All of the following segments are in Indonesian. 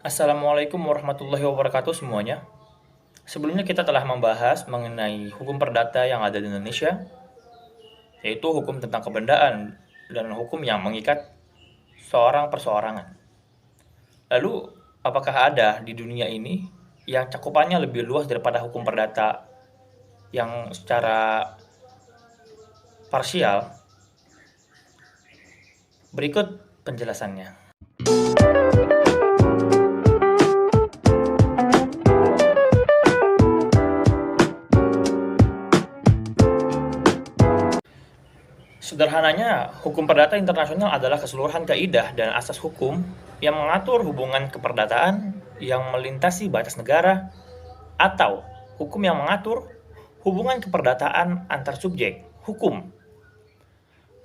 Assalamualaikum warahmatullahi wabarakatuh semuanya. Sebelumnya kita telah membahas mengenai hukum perdata yang ada di Indonesia, yaitu hukum tentang kebendaan dan hukum yang mengikat seorang perseorangan. Lalu, apakah ada di dunia ini yang cakupannya lebih luas daripada hukum perdata yang secara parsial? Berikut penjelasannya. Sederhananya, hukum perdata internasional adalah keseluruhan kaidah dan asas hukum yang mengatur hubungan keperdataan yang melintasi batas negara atau hukum yang mengatur hubungan keperdataan antar subjek hukum.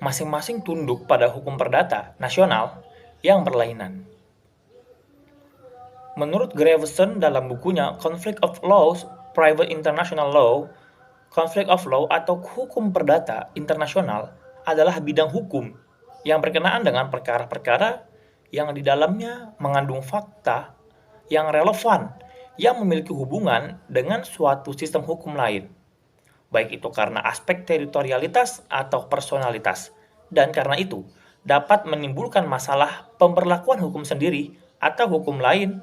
Masing-masing tunduk pada hukum perdata nasional yang berlainan. Menurut Graveson dalam bukunya Conflict of Laws, Private International Law, Conflict of Law atau hukum perdata internasional adalah bidang hukum yang berkenaan dengan perkara-perkara yang di dalamnya mengandung fakta yang relevan yang memiliki hubungan dengan suatu sistem hukum lain, baik itu karena aspek teritorialitas atau personalitas, dan karena itu dapat menimbulkan masalah pemberlakuan hukum sendiri atau hukum lain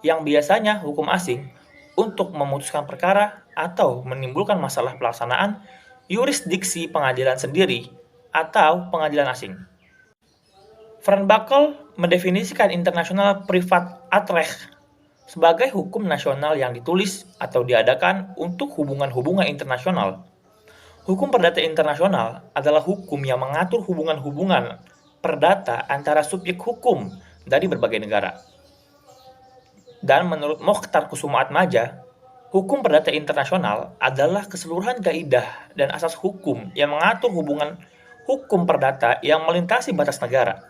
yang biasanya hukum asing untuk memutuskan perkara atau menimbulkan masalah pelaksanaan yurisdiksi pengadilan sendiri atau pengadilan asing. Frank Buckle mendefinisikan internasional privat Utrecht sebagai hukum nasional yang ditulis atau diadakan untuk hubungan-hubungan internasional. Hukum perdata internasional adalah hukum yang mengatur hubungan-hubungan perdata antara subjek hukum dari berbagai negara. Dan menurut Mokhtar Kusumaatmadja, hukum perdata internasional adalah keseluruhan kaidah dan asas hukum yang mengatur hubungan hukum perdata yang melintasi batas negara.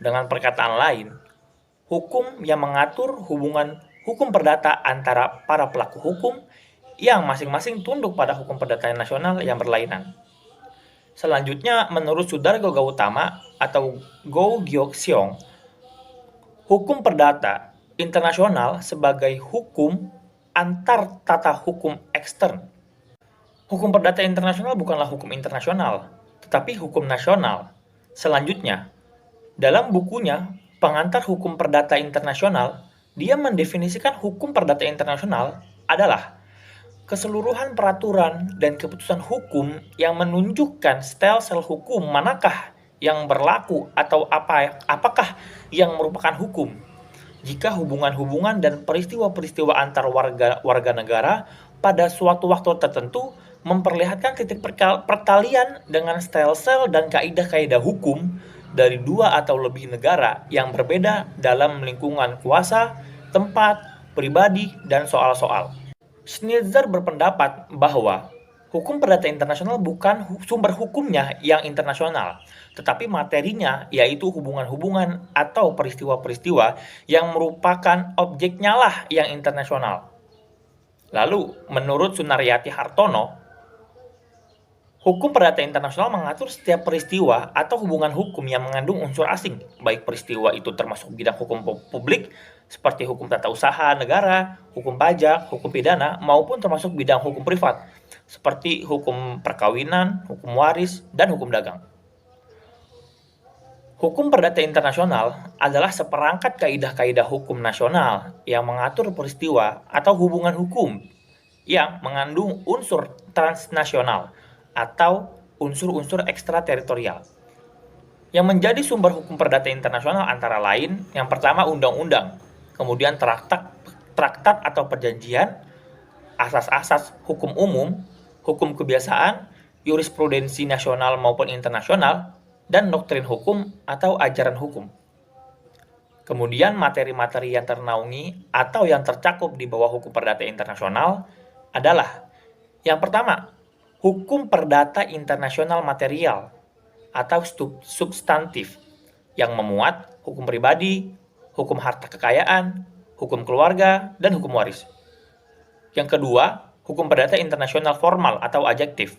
Dengan perkataan lain, hukum yang mengatur hubungan hukum perdata antara para pelaku hukum yang masing-masing tunduk pada hukum perdata nasional yang berlainan. Selanjutnya, menurut Sudargo Gautama atau Go Gyeok-seong, hukum perdata internasional sebagai hukum antar tata hukum ekstern. Hukum perdata internasional bukanlah hukum internasional, tetapi hukum nasional. Selanjutnya, dalam bukunya Pengantar Hukum Perdata Internasional, dia mendefinisikan hukum perdata internasional adalah keseluruhan peraturan dan keputusan hukum yang menunjukkan stelsel hukum manakah yang berlaku atau apakah yang merupakan hukum. Jika hubungan-hubungan dan peristiwa-peristiwa antar warga negara pada suatu waktu tertentu memperlihatkan titik pertalian dengan stelsel dan kaidah-kaidah hukum dari dua atau lebih negara yang berbeda dalam lingkungan kuasa, tempat, pribadi, dan soal-soal. Schnitzer berpendapat bahwa hukum perdata internasional bukan sumber hukumnya yang internasional, tetapi materinya yaitu hubungan-hubungan atau peristiwa-peristiwa yang merupakan objeknya lah yang internasional. Lalu, menurut Sunaryati Hartono, hukum perdata internasional mengatur setiap peristiwa atau hubungan hukum yang mengandung unsur asing, baik peristiwa itu termasuk bidang hukum publik seperti hukum tata usaha negara, hukum pajak, hukum pidana, maupun termasuk bidang hukum privat seperti hukum perkawinan, hukum waris, dan hukum dagang. Hukum perdata internasional adalah seperangkat kaidah-kaidah hukum nasional yang mengatur peristiwa atau hubungan hukum yang mengandung unsur transnasional atau unsur-unsur ekstrateritorial. Yang menjadi sumber hukum perdata internasional antara lain, yang pertama undang-undang, kemudian traktat atau perjanjian, asas-asas hukum umum, hukum kebiasaan, jurisprudensi nasional maupun internasional, dan doktrin hukum atau ajaran hukum. Kemudian materi-materi yang ternaungi atau yang tercakup di bawah hukum perdata internasional adalah yang pertama, hukum perdata internasional material atau substantif yang memuat hukum pribadi, hukum harta kekayaan, hukum keluarga, dan hukum waris. Yang kedua, hukum perdata internasional formal atau adjektif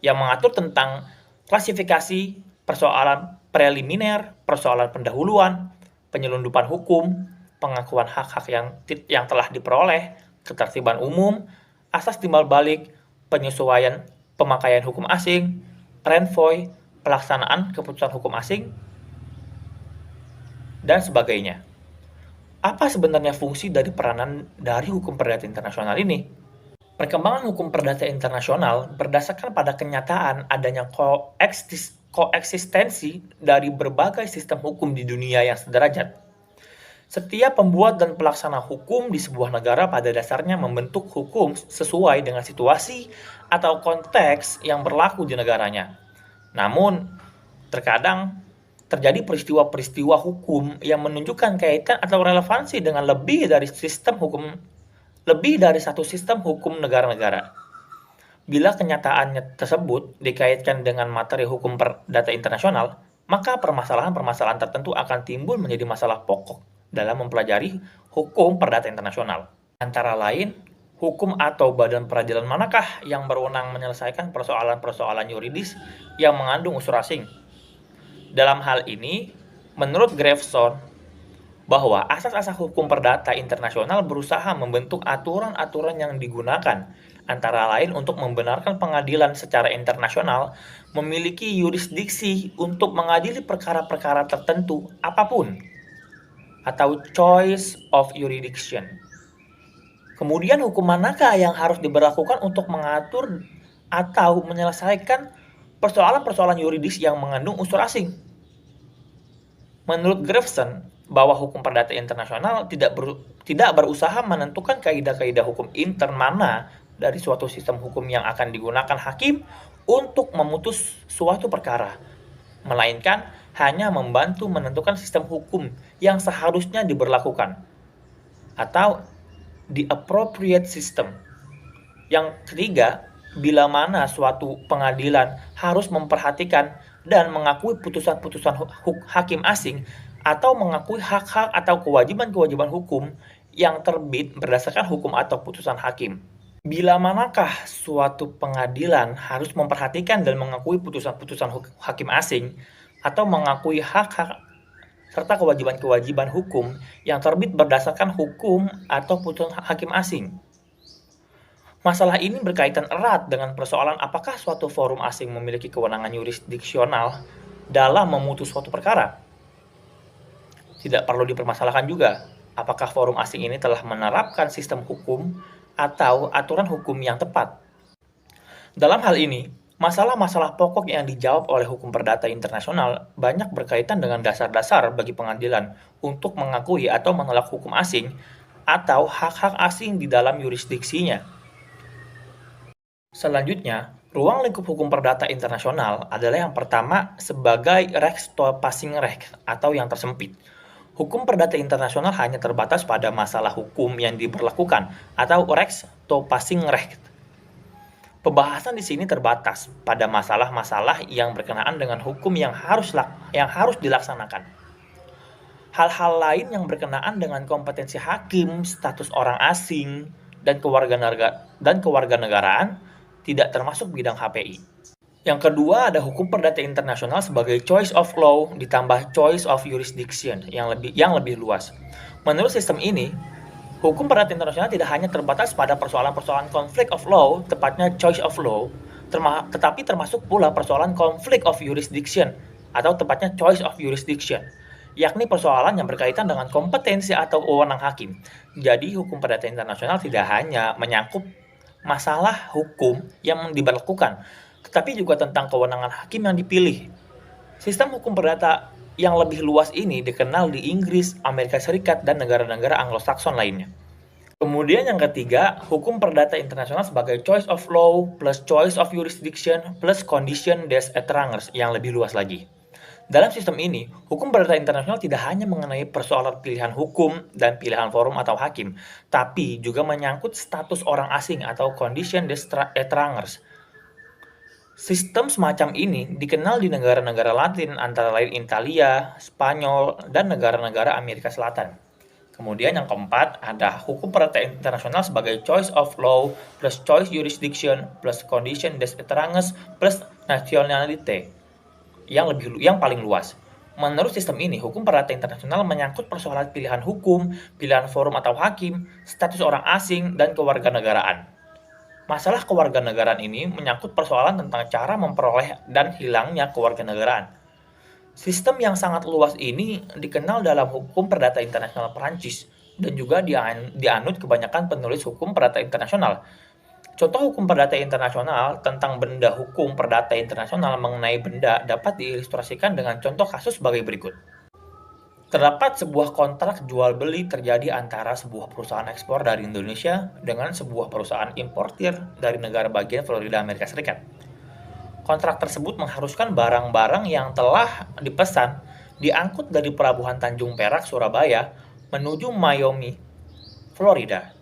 yang mengatur tentang klasifikasi, persoalan preliminer, persoalan pendahuluan, penyelundupan hukum, pengakuan hak-hak yang telah diperoleh, ketertiban umum, asas timbal balik, penyesuaian pemakaian hukum asing, renvoy, pelaksanaan keputusan hukum asing, dan sebagainya. Apa sebenarnya fungsi dari peranan dari hukum perdata internasional ini? Perkembangan hukum perdata internasional berdasarkan pada kenyataan adanya koeksistensi dari berbagai sistem hukum di dunia yang sederajat. Setiap pembuat dan pelaksana hukum di sebuah negara pada dasarnya membentuk hukum sesuai dengan situasi atau konteks yang berlaku di negaranya. Namun, terkadang terjadi peristiwa-peristiwa hukum yang menunjukkan kaitan atau relevansi dengan lebih dari satu sistem hukum negara-negara. Bila kenyataan tersebut dikaitkan dengan materi hukum perdata internasional, maka permasalahan-permasalahan tertentu akan timbul menjadi masalah pokok dalam mempelajari hukum perdata internasional. Antara lain, hukum atau badan peradilan manakah yang berwenang menyelesaikan persoalan-persoalan yuridis yang mengandung unsur asing? Dalam hal ini, menurut Grefson, bahwa asas-asas hukum perdata internasional berusaha membentuk aturan-aturan yang digunakan, antara lain untuk membenarkan pengadilan secara internasional memiliki yurisdiksi untuk mengadili perkara-perkara tertentu apapun, atau choice of jurisdiction. Kemudian hukum manakah yang harus diberlakukan untuk mengatur atau menyelesaikan persoalan-persoalan yuridis yang mengandung unsur asing? Menurut Grefson, bahwa hukum perdata internasional tidak berusaha menentukan kaidah-kaidah hukum intern mana dari suatu sistem hukum yang akan digunakan hakim untuk memutus suatu perkara, melainkan hanya membantu menentukan sistem hukum yang seharusnya diberlakukan, atau the appropriate system. Yang ketiga, bila mana suatu pengadilan harus memperhatikan dan mengakui putusan-putusan hakim asing atau mengakui hak-hak atau kewajiban-kewajiban hukum yang terbit berdasarkan hukum atau putusan hakim. Bila manakah suatu pengadilan harus memperhatikan dan mengakui putusan-putusan hakim asing atau mengakui hak-hak serta kewajiban-kewajiban hukum yang terbit berdasarkan hukum atau putusan hakim asing. Masalah ini berkaitan erat dengan persoalan apakah suatu forum asing memiliki kewenangan yurisdiksional dalam memutus suatu perkara. Tidak perlu dipermasalahkan juga apakah forum asing ini telah menerapkan sistem hukum atau aturan hukum yang tepat. Dalam hal ini, masalah-masalah pokok yang dijawab oleh hukum perdata internasional banyak berkaitan dengan dasar-dasar bagi pengadilan untuk mengakui atau menolak hukum asing atau hak-hak asing di dalam yurisdiksinya. Selanjutnya, ruang lingkup hukum perdata internasional adalah yang pertama sebagai Rechtstoepassingsrecht atau yang tersempit. Hukum perdata internasional hanya terbatas pada masalah hukum yang diberlakukan atau Rechtstoepassingsrecht. Pembahasan di sini terbatas pada masalah-masalah yang berkenaan dengan hukum yang harus dilaksanakan. Hal-hal lain yang berkenaan dengan kompetensi hakim, status orang asing, dan kewarganegaraan tidak termasuk bidang HPI. Yang kedua ada hukum perdata internasional sebagai choice of law ditambah choice of jurisdiction yang lebih luas. Menurut sistem ini, hukum perdata internasional tidak hanya terbatas pada persoalan-persoalan conflict of law, tepatnya choice of law, tetapi termasuk pula persoalan conflict of jurisdiction atau tepatnya choice of jurisdiction, yakni persoalan yang berkaitan dengan kompetensi atau wewenang hakim. Jadi hukum perdata internasional tidak hanya menyangkut masalah hukum yang diberlakukan, tetapi juga tentang kewenangan hakim yang dipilih. Sistem hukum perdata yang lebih luas ini dikenal di Inggris, Amerika Serikat, dan negara-negara Anglo-Saxon lainnya. Kemudian yang ketiga, hukum perdata internasional sebagai choice of law plus choice of jurisdiction plus condition des étrangers yang lebih luas lagi. Dalam sistem ini, hukum perdata internasional tidak hanya mengenai persoalan pilihan hukum dan pilihan forum atau hakim, tapi juga menyangkut status orang asing atau condition des étrangers. Sistem semacam ini dikenal di negara-negara Latin antara lain Italia, Spanyol, dan negara-negara Amerika Selatan. Kemudian yang keempat ada hukum perdata internasional sebagai choice of law plus choice jurisdiction plus condition des étrangers plus nationalité yang paling luas. Menurut sistem ini, hukum perdata internasional menyangkut persoalan pilihan hukum, pilihan forum atau hakim, status orang asing, dan kewarganegaraan. Masalah kewarganegaraan ini menyangkut persoalan tentang cara memperoleh dan hilangnya kewarganegaraan. Sistem yang sangat luas ini dikenal dalam hukum perdata internasional Perancis dan juga dianut kebanyakan penulis hukum perdata internasional. Contoh hukum perdata internasional tentang benda hukum perdata internasional mengenai benda dapat diilustrasikan dengan contoh kasus sebagai berikut. Terdapat sebuah kontrak jual beli terjadi antara sebuah perusahaan ekspor dari Indonesia dengan sebuah perusahaan importir dari negara bagian Florida, Amerika Serikat. Kontrak tersebut mengharuskan barang-barang yang telah dipesan diangkut dari pelabuhan Tanjung Perak, Surabaya menuju Miami, Florida.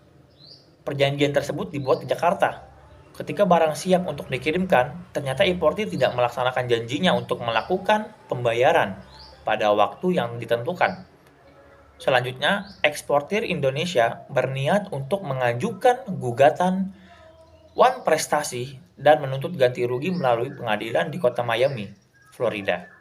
Perjanjian tersebut dibuat di Jakarta. Ketika barang siap untuk dikirimkan, ternyata importir tidak melaksanakan janjinya untuk melakukan pembayaran pada waktu yang ditentukan. Selanjutnya, eksportir Indonesia berniat untuk mengajukan gugatan wan prestasi dan menuntut ganti rugi melalui pengadilan di kota Miami, Florida.